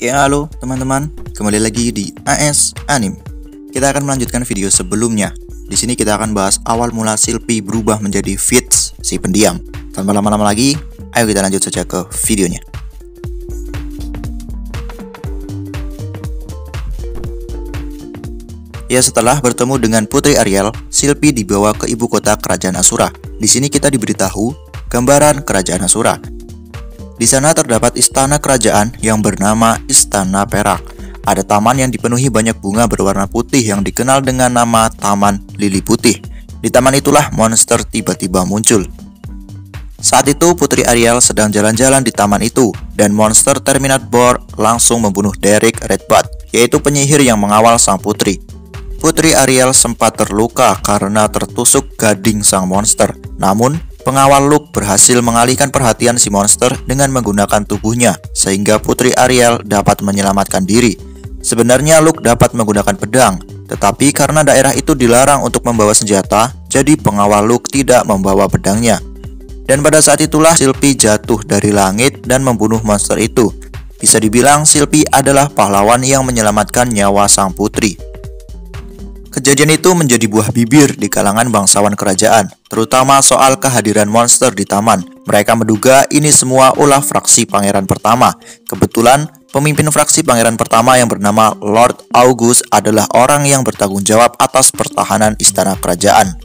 Ya halo teman-teman, kembali lagi di AS Anim. Kita akan melanjutkan video sebelumnya. Di sini kita akan bahas awal mula Sylvie berubah menjadi Fitz, si pendiam. Tanpa lama-lama lagi, ayo kita lanjut saja ke videonya. Ya, setelah bertemu dengan Putri Ariel, Sylvie dibawa ke ibu kota kerajaan Asura. Di sini kita diberitahu gambaran kerajaan Asura. Di sana terdapat istana kerajaan yang bernama Istana Perak. Ada taman yang dipenuhi banyak bunga berwarna putih yang dikenal dengan nama Taman Lili Putih. Di taman itulah monster tiba-tiba muncul. Saat itu Putri Ariel sedang jalan-jalan di taman itu, dan monster Terminator langsung membunuh Derek Redbutt, yaitu penyihir yang mengawal sang putri. Putri Ariel sempat terluka karena tertusuk gading sang monster. Namun, pengawal Luke berhasil mengalihkan perhatian si monster dengan menggunakan tubuhnya, sehingga Putri Ariel dapat menyelamatkan diri. Sebenarnya Luke dapat menggunakan pedang, tetapi karena daerah itu dilarang untuk membawa senjata, jadi pengawal Luke tidak membawa pedangnya. Dan pada saat itulah Sylvie jatuh dari langit dan membunuh monster itu. Bisa dibilang Sylvie adalah pahlawan yang menyelamatkan nyawa sang putri. Kejadian itu menjadi buah bibir di kalangan bangsawan kerajaan, terutama soal kehadiran monster di taman. Mereka menduga ini semua ulah fraksi pangeran pertama. Kebetulan, pemimpin fraksi pangeran pertama yang bernama Lord August adalah orang yang bertanggung jawab atas pertahanan istana kerajaan.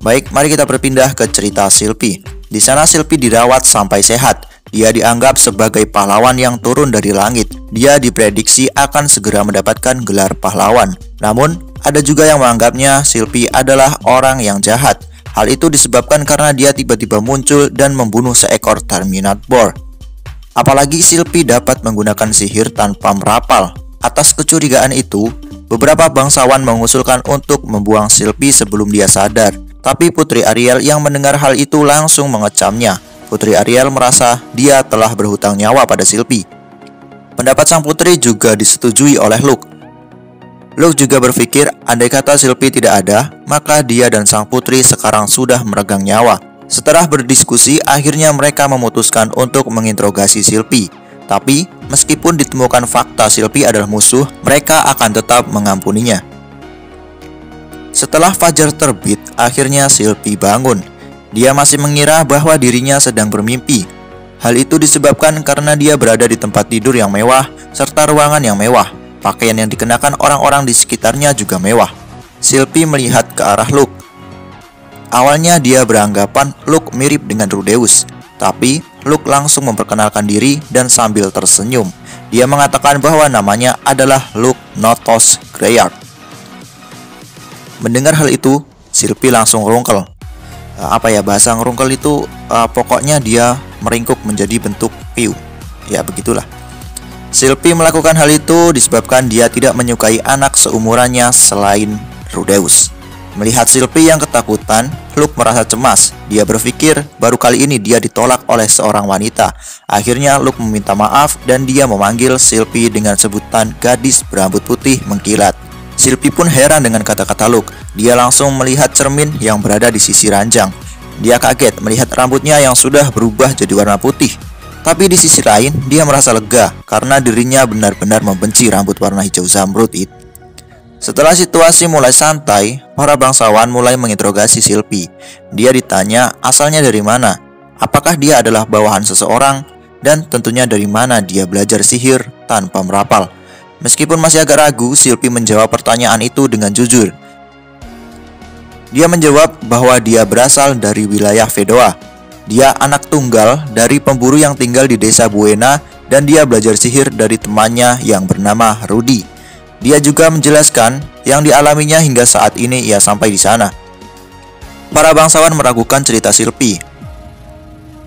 Baik, mari kita berpindah ke cerita Sylvie. Di sana Sylvie dirawat sampai sehat. Dia dianggap sebagai pahlawan yang turun dari langit. Dia diprediksi akan segera mendapatkan gelar pahlawan. Namun, ada juga yang menganggapnya Sylvie adalah orang yang jahat. Hal itu disebabkan karena dia tiba-tiba muncul dan membunuh seekor Terminator. Apalagi Sylvie dapat menggunakan sihir tanpa merapal. Atas kecurigaan itu, beberapa bangsawan mengusulkan untuk membuang Sylvie sebelum dia sadar. Tapi Putri Ariel yang mendengar hal itu langsung mengecamnya. Putri Ariel merasa dia telah berhutang nyawa pada Sylvie. Pendapat sang putri juga disetujui oleh Luke. Luke juga berpikir andai kata Sylvie tidak ada, maka dia dan sang putri sekarang sudah meregang nyawa. Setelah berdiskusi, akhirnya mereka memutuskan untuk menginterogasi Sylvie. Tapi, meskipun ditemukan fakta Sylvie adalah musuh, mereka akan tetap mengampuninya. Setelah fajar terbit, akhirnya Sylvie bangun. Dia masih mengira bahwa dirinya sedang bermimpi. Hal itu disebabkan karena dia berada di tempat tidur yang mewah, serta ruangan yang mewah. Pakaian yang dikenakan orang-orang di sekitarnya juga mewah. Sylvie melihat ke arah Luke. Awalnya dia beranggapan Luke mirip dengan Rudeus, tapi Luke langsung memperkenalkan diri dan sambil tersenyum. Dia mengatakan bahwa namanya adalah Luke Notos Greyard. Mendengar hal itu, Sylvie langsung ngerungkel. Bahasa ngerungkel itu pokoknya dia meringkuk menjadi bentuk piu. Ya begitulah. Sylvie melakukan hal itu disebabkan dia tidak menyukai anak seumurannya selain Rudeus. Melihat Sylvie yang ketakutan, Luke merasa cemas. Dia berpikir baru kali ini dia ditolak oleh seorang wanita. Akhirnya Luke meminta maaf dan dia memanggil Sylvie dengan sebutan gadis berambut putih mengkilat. Sylvie pun heran dengan kata-kata Luke. Dia langsung melihat cermin yang berada di sisi ranjang. Dia kaget melihat rambutnya yang sudah berubah jadi warna putih. Tapi di sisi lain, dia merasa lega karena dirinya benar-benar membenci rambut warna hijau zamrud itu. Setelah situasi mulai santai, para bangsawan mulai menginterogasi Sylvie. Dia ditanya asalnya dari mana, apakah dia adalah bawahan seseorang, dan tentunya dari mana dia belajar sihir tanpa merapal. Meskipun masih agak ragu, Sylvie menjawab pertanyaan itu dengan jujur. Dia menjawab bahwa dia berasal dari wilayah Fedoa. Dia anak tunggal dari pemburu yang tinggal di desa Buena, dan dia belajar sihir dari temannya yang bernama Rudy. Dia juga menjelaskan yang dialaminya hingga saat ini ia sampai di sana. Para bangsawan meragukan cerita Sylvie.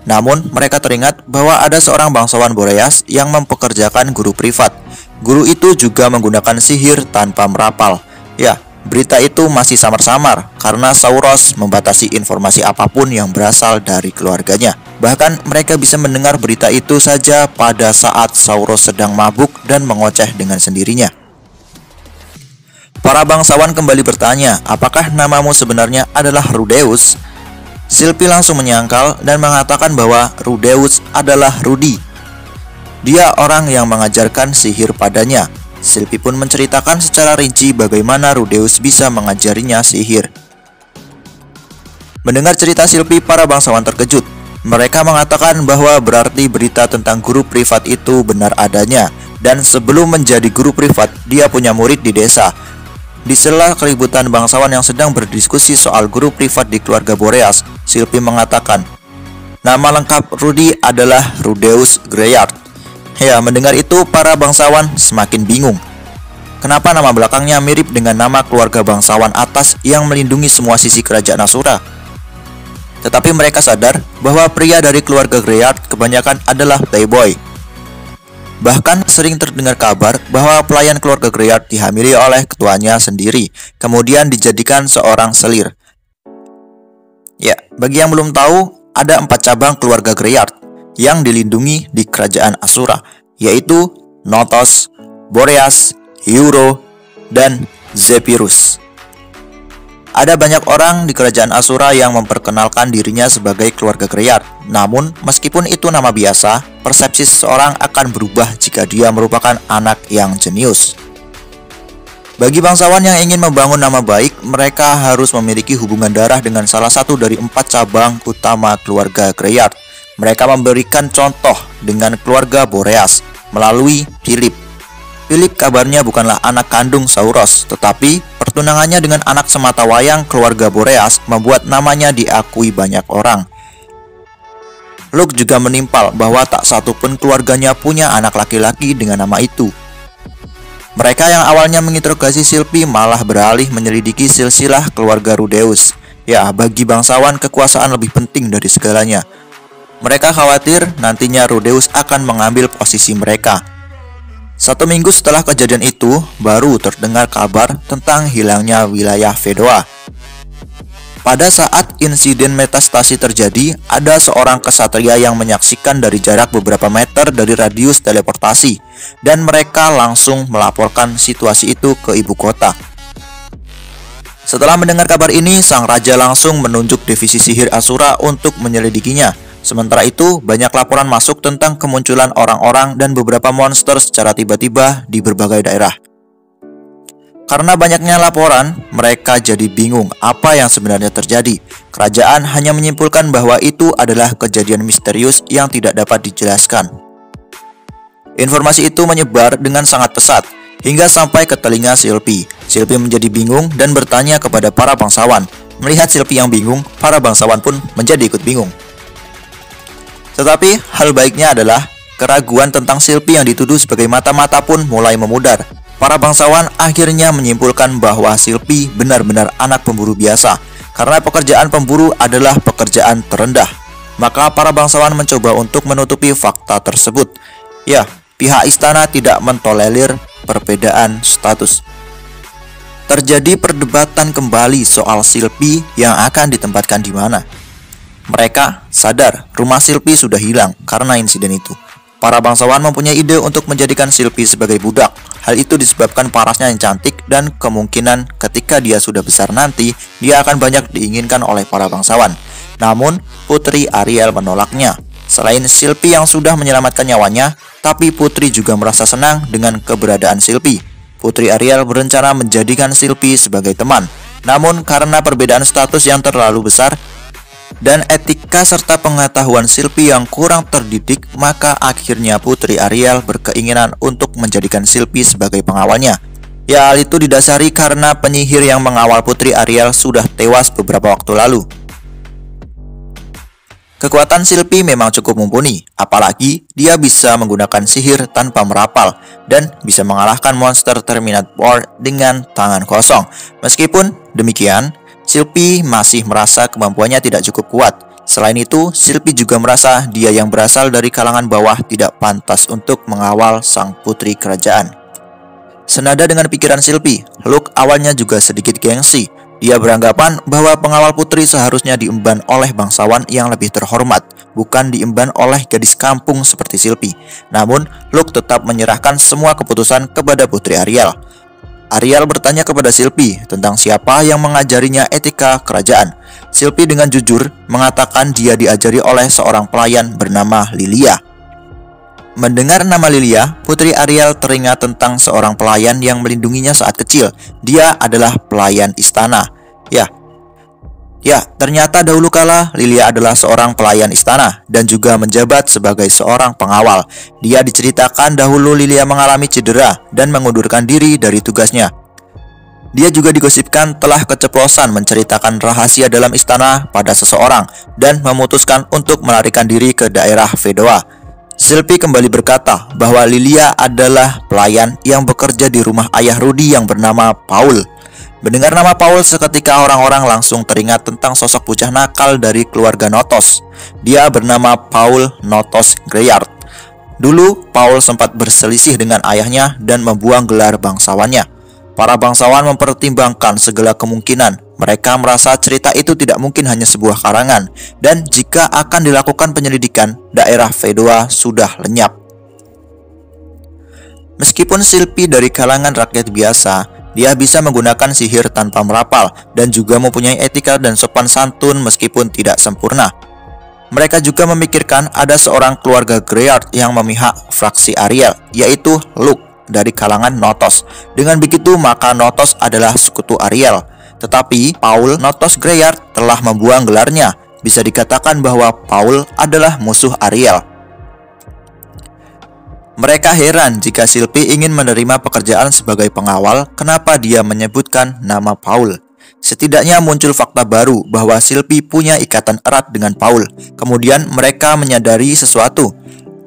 Namun mereka teringat bahwa ada seorang bangsawan Boreas yang mempekerjakan guru privat. Guru itu juga menggunakan sihir tanpa merapal. Ya, berita itu masih samar-samar karena Sauros membatasi informasi apapun yang berasal dari keluarganya. Bahkan mereka bisa mendengar berita itu saja pada saat Sauros sedang mabuk dan mengoceh dengan sendirinya. Para bangsawan kembali bertanya, apakah namamu sebenarnya adalah Rudeus? Sylvie langsung menyangkal dan mengatakan bahwa Rudeus adalah Rudy. Dia orang yang mengajarkan sihir padanya. Sylvie pun menceritakan secara rinci bagaimana Rudeus bisa mengajarinya sihir. Mendengar cerita Sylvie, para bangsawan terkejut. Mereka mengatakan bahwa berarti berita tentang guru privat itu benar adanya, dan sebelum menjadi guru privat, dia punya murid di desa. Di sela keributan bangsawan yang sedang berdiskusi soal guru privat di keluarga Boreas, Sylvie mengatakan, nama lengkap Rudy adalah Rudeus Greyard. Ya, mendengar itu para bangsawan semakin bingung. Kenapa nama belakangnya mirip dengan nama keluarga bangsawan atas yang melindungi semua sisi kerajaan Asura? Tetapi mereka sadar bahwa pria dari keluarga Greyard kebanyakan adalah playboy. Bahkan sering terdengar kabar bahwa pelayan keluarga Greyard dihamili oleh ketuanya sendiri, kemudian dijadikan seorang selir. Ya, bagi yang belum tahu, ada 4 cabang keluarga Greyard yang dilindungi di kerajaan Asura, yaitu Notos, Boreas, Hyuro, dan Zephyrus. Ada banyak orang di kerajaan Asura yang memperkenalkan dirinya sebagai keluarga Greyard. Namun, meskipun itu nama biasa, persepsi seseorang akan berubah jika dia merupakan anak yang jenius. Bagi bangsawan yang ingin membangun nama baik, mereka harus memiliki hubungan darah dengan salah satu dari 4 cabang utama keluarga Greyard. Mereka memberikan contoh dengan keluarga Boreas melalui Philip. Philip kabarnya bukanlah anak kandung Sauros, tetapi pertunangannya dengan anak sematawayang keluarga Boreas membuat namanya diakui banyak orang. Luke juga menimpal bahwa tak satu pun keluarganya punya anak laki-laki dengan nama itu. Mereka yang awalnya menginterogasi Sylvie malah beralih menyelidiki silsilah keluarga Rudeus. Ya, bagi bangsawan kekuasaan lebih penting dari segalanya. Mereka khawatir nantinya Rudeus akan mengambil posisi mereka. 1 minggu setelah kejadian itu, baru terdengar kabar tentang hilangnya wilayah Fedoa. Pada saat insiden metastasi terjadi, ada seorang kesatria yang menyaksikan dari jarak beberapa meter dari radius teleportasi, dan mereka langsung melaporkan situasi itu ke ibu kota. Setelah mendengar kabar ini, sang raja langsung menunjuk divisi sihir Asura untuk menyelidikinya. Sementara itu, banyak laporan masuk tentang kemunculan orang-orang dan beberapa monster secara tiba-tiba di berbagai daerah. Karena banyaknya laporan, mereka jadi bingung apa yang sebenarnya terjadi. Kerajaan hanya menyimpulkan bahwa itu adalah kejadian misterius yang tidak dapat dijelaskan. Informasi itu menyebar dengan sangat pesat, hingga sampai ke telinga Sylvie. Sylvie menjadi bingung dan bertanya kepada para bangsawan. Melihat Sylvie yang bingung, para bangsawan pun menjadi ikut bingung. Tetapi hal baiknya adalah keraguan tentang Sylvie yang dituduh sebagai mata-mata pun mulai memudar. Para bangsawan akhirnya menyimpulkan bahwa Sylvie benar-benar anak pemburu biasa, karena pekerjaan pemburu adalah pekerjaan terendah. Maka para bangsawan mencoba untuk menutupi fakta tersebut. Ya, pihak istana tidak mentolerir perbedaan status. Terjadi perdebatan kembali soal Sylvie yang akan ditempatkan di mana. Mereka sadar rumah Sylvie sudah hilang karena insiden itu. Para bangsawan mempunyai ide untuk menjadikan Sylvie sebagai budak. Hal itu disebabkan parasnya yang cantik dan kemungkinan ketika dia sudah besar nanti, dia akan banyak diinginkan oleh para bangsawan. Namun, Putri Ariel menolaknya. Selain Sylvie yang sudah menyelamatkan nyawanya, tapi Putri juga merasa senang dengan keberadaan Sylvie. Putri Ariel berencana menjadikan Sylvie sebagai teman. Namun, karena perbedaan status yang terlalu besar, dan etika serta pengetahuan Sylvie yang kurang terdidik, maka akhirnya Putri Ariel berkeinginan untuk menjadikan Sylvie sebagai pengawalnya. Ya, hal itu didasari karena penyihir yang mengawal Putri Ariel sudah tewas beberapa waktu lalu. Kekuatan Sylvie memang cukup mumpuni, apalagi dia bisa menggunakan sihir tanpa merapal dan bisa mengalahkan monster Terminator dengan tangan kosong. Meskipun demikian, Sylvie masih merasa kemampuannya tidak cukup kuat. Selain itu, Sylvie juga merasa dia yang berasal dari kalangan bawah tidak pantas untuk mengawal sang putri kerajaan. Senada dengan pikiran Sylvie, Luke awalnya juga sedikit gengsi. Dia beranggapan bahwa pengawal putri seharusnya diemban oleh bangsawan yang lebih terhormat, bukan diemban oleh gadis kampung seperti Sylvie. Namun, Luke tetap menyerahkan semua keputusan kepada Putri Ariel. Ariel bertanya kepada Sylvie tentang siapa yang mengajarinya etika kerajaan. Sylvie dengan jujur mengatakan dia diajari oleh seorang pelayan bernama Lilia. Mendengar nama Lilia, Putri Ariel teringat tentang seorang pelayan yang melindunginya saat kecil. Dia adalah pelayan istana. Ya, ternyata dahulu kala Lilia adalah seorang pelayan istana dan juga menjabat sebagai seorang pengawal. Dia diceritakan dahulu Lilia mengalami cedera dan mengundurkan diri dari tugasnya. Dia juga digosipkan telah keceplosan menceritakan rahasia dalam istana pada seseorang dan memutuskan untuk melarikan diri ke daerah Vedoa. Sylvie kembali berkata bahwa Lilia adalah pelayan yang bekerja di rumah ayah Rudy yang bernama Paul. Mendengar nama Paul, seketika orang-orang langsung teringat tentang sosok bocah nakal dari keluarga Notos. Dia bernama Paul Notos Greyard. Dulu, Paul sempat berselisih dengan ayahnya dan membuang gelar bangsawannya. Para bangsawan mempertimbangkan segala kemungkinan. Mereka merasa cerita itu tidak mungkin hanya sebuah karangan, dan jika akan dilakukan penyelidikan, daerah Vedoa sudah lenyap. Meskipun Sylvie dari kalangan rakyat biasa, dia bisa menggunakan sihir tanpa merapal dan juga mempunyai etika dan sopan santun meskipun tidak sempurna. Mereka juga memikirkan ada seorang keluarga Greyard yang memihak fraksi Ariel, yaitu Luke dari kalangan Notos. Dengan begitu, maka Notos adalah sekutu Ariel. Tetapi Paul Notos Greyard telah membuang gelarnya. Bisa dikatakan bahwa Paul adalah musuh Ariel. Mereka heran jika Sylvie ingin menerima pekerjaan sebagai pengawal, kenapa dia menyebutkan nama Paul. Setidaknya muncul fakta baru bahwa Sylvie punya ikatan erat dengan Paul. Kemudian mereka menyadari sesuatu.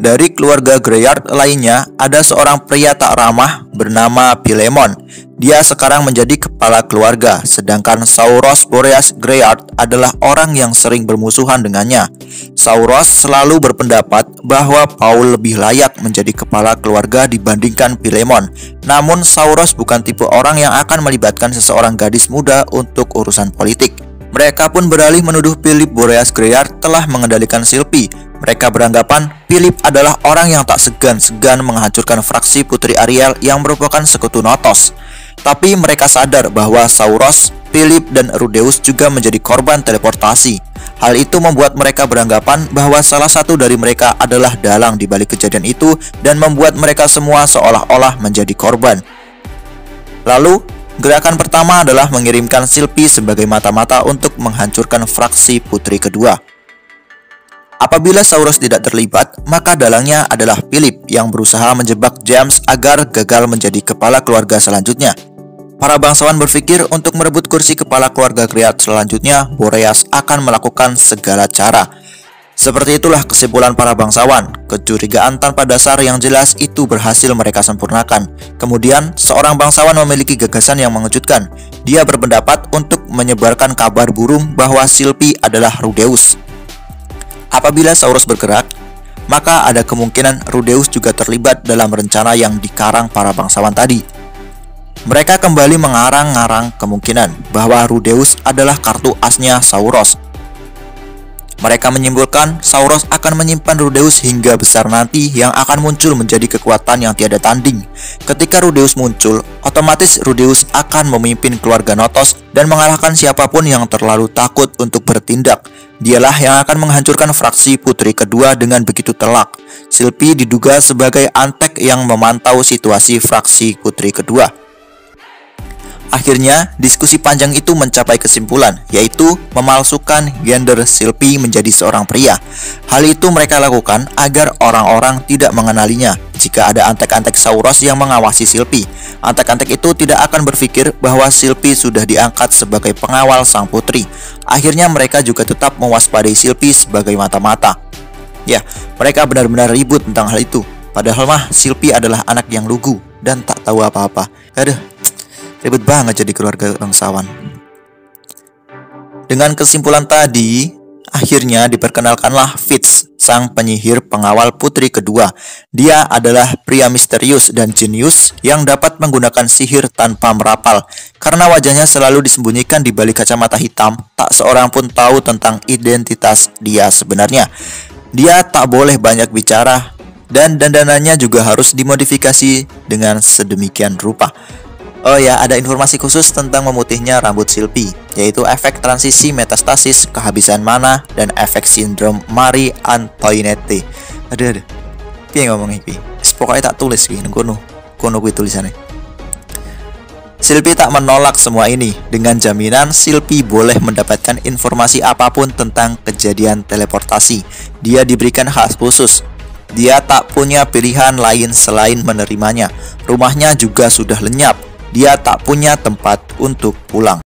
Dari keluarga Greyard lainnya, ada seorang pria tak ramah bernama Philemon. Dia sekarang menjadi kepala keluarga, sedangkan Sauros Boreas Greyard adalah orang yang sering bermusuhan dengannya. Sauros selalu berpendapat bahwa Paul lebih layak menjadi kepala keluarga dibandingkan Philemon. Namun Sauros bukan tipe orang yang akan melibatkan seseorang gadis muda untuk urusan politik. Mereka pun beralih menuduh Philip Boreas Greyard telah mengendalikan Sylvie. Mereka beranggapan Philip adalah orang yang tak segan-segan menghancurkan fraksi Putri Ariel yang merupakan sekutu Notos. Tapi mereka sadar bahwa Sauros, Philip, dan Rudeus juga menjadi korban teleportasi. Hal itu membuat mereka beranggapan bahwa salah satu dari mereka adalah dalang di balik kejadian itu dan membuat mereka semua seolah-olah menjadi korban. Lalu, gerakan pertama adalah mengirimkan Sylvie sebagai mata-mata untuk menghancurkan fraksi Putri kedua. Apabila Sauros tidak terlibat, maka dalangnya adalah Philip yang berusaha menjebak James agar gagal menjadi kepala keluarga selanjutnya. Para bangsawan berpikir untuk merebut kursi kepala keluarga Greyard selanjutnya, Boreas akan melakukan segala cara. Seperti itulah kesimpulan para bangsawan. Kecurigaan tanpa dasar yang jelas itu berhasil mereka sempurnakan. Kemudian, seorang bangsawan memiliki gagasan yang mengejutkan. Dia berpendapat untuk menyebarkan kabar burung bahwa Sylvie adalah Rudeus. Apabila Sauros bergerak, maka ada kemungkinan Rudeus juga terlibat dalam rencana yang dikarang para bangsawan tadi. Mereka kembali mengarang-ngarang kemungkinan bahwa Rudeus adalah kartu asnya Sauros. Mereka menyimpulkan Sauros akan menyimpan Rudeus hingga besar nanti yang akan muncul menjadi kekuatan yang tiada tanding. Ketika Rudeus muncul, otomatis Rudeus akan memimpin keluarga Notos dan mengalahkan siapapun yang terlalu takut untuk bertindak. Dialah yang akan menghancurkan fraksi Putri kedua dengan begitu telak. Sylvie diduga sebagai antek yang memantau situasi fraksi Putri kedua. Akhirnya, diskusi panjang itu mencapai kesimpulan, yaitu memalsukan gender Sylvie menjadi seorang pria. Hal itu mereka lakukan agar orang-orang tidak mengenalinya. Jika ada antek-antek Sauros yang mengawasi Sylvie, antek-antek itu tidak akan berpikir bahwa Sylvie sudah diangkat sebagai pengawal sang putri. Akhirnya mereka juga tetap mewaspadai Sylvie sebagai mata-mata. Ya, mereka benar-benar ribut tentang hal itu. Padahal mah Sylvie adalah anak yang lugu dan tak tahu apa-apa. Aduh, ribet banget jadi keluarga bangsawan. Dengan kesimpulan tadi, akhirnya diperkenalkanlah Fitz, sang penyihir pengawal putri kedua. Dia adalah pria misterius dan jenius yang dapat menggunakan sihir tanpa merapal. Karena wajahnya selalu disembunyikan di balik kacamata hitam, tak seorang pun tahu tentang identitas dia sebenarnya. Dia tak boleh banyak bicara, dan dandanannya juga harus dimodifikasi dengan sedemikian rupa. Oh ya, ada informasi khusus tentang memutihnya rambut Sylvie, yaitu efek transisi metastasis, kehabisan mana, dan efek sindrom Marie Antoinette. Aduh. Piye ngomong iki? Pokoknya tak tulis kuwi kono kuwi tulisannya. Silpi tak menolak semua ini. Dengan jaminan Silpi boleh mendapatkan informasi apapun tentang kejadian teleportasi. Dia diberikan hak khusus. Dia tak punya pilihan lain selain menerimanya. Rumahnya juga sudah lenyap. Dia tak punya tempat untuk pulang.